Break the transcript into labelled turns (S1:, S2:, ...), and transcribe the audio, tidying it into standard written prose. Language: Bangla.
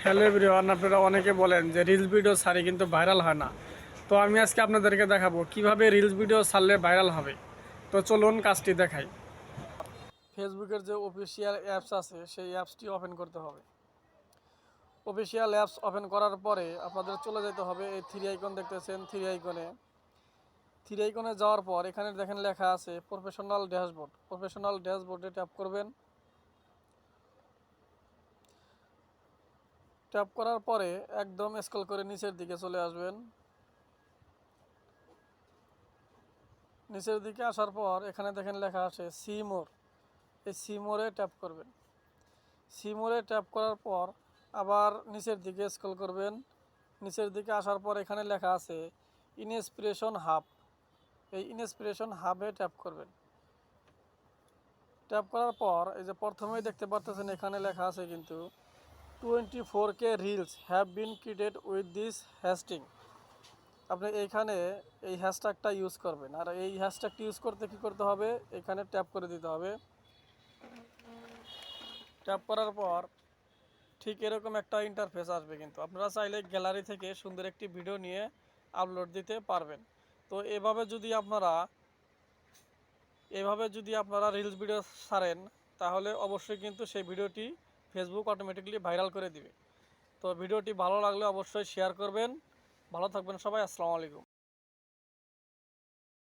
S1: হ্যালো এভরিওয়ান, আপনারা অনেকে বলেন যে রিলস ভিডিও ছাড়ি কিন্তু ভাইরাল হয় না। তো আমি আজকে আপনাদেরকে দেখাবো কিভাবে রিলস ভিডিও ছাড়লে ভাইরাল হবে। তো চলুন কাজটি দেখাই। ফেসবুকের যে অফিসিয়াল অ্যাপস আছে সেই অ্যাপসটি ওপেন করতে হবে। অফিসিয়াল অ্যাপস ওপেন করার পরে আপনাদের চলে যেতে হবে এই থ্রি আইকন দেখতেছেন, থ্রি আইকনে যাওয়ার পর এখানে দেখেন লেখা আছে প্রফেশনাল ড্যাশবোর্ড। প্রফেশনাল ড্যাশবোর্ডে ট্যাপ করবেন। ট্যাপ করার পরে একদম স্ক্রল করে নিচের দিকে চলে আসবেন। নিচের দিকে আসার পর এখানে দেখেন লেখা আছে সি মোর। এই সি মোরে ট্যাপ করবেন। সি মোরে ট্যাপ করার পর আবার নিচের দিকে স্ক্রল করবেন। নিচের দিকে আসার পর এখানে লেখা আছে ইনস্পিরেশন হাব। এই ইনস্পিরেশন হাবে ট্যাপ করবেন। ট্যাপ করার পর এই যে প্রথমেই দেখতে পাচ্ছেন এখানে লেখা আছে কিন্তু 24K reels have been created with this hashtag. আপনি এইখানে এই হ্যাশট্যাগটা ইউজ করবেন। আর এই হ্যাশট্যাগটি ইউজ করতে কী করতে হবে, এখানে ট্যাপ করে দিতে হবে। ট্যাপ করার পর ঠিক এরকম একটা ইন্টারফেস আসবে, কিন্তু আপনারা চাইলে গ্যালারি থেকে সুন্দর একটি ভিডিও নিয়ে আপলোড দিতে পারবেন। তো এভাবে যদি আপনারা রিলস ভিডিও ছাড়েন তাহলে অবশ্যই কিন্তু সেই ভিডিওটি ফেসবুক অটোমেটিকলি ভাইরাল করে দিবে। তো ভিডিওটি ভালো লাগলে অবশ্যই শেয়ার করবেন। ভালো থাকবেন সবাই। আসসালামু আলাইকুম।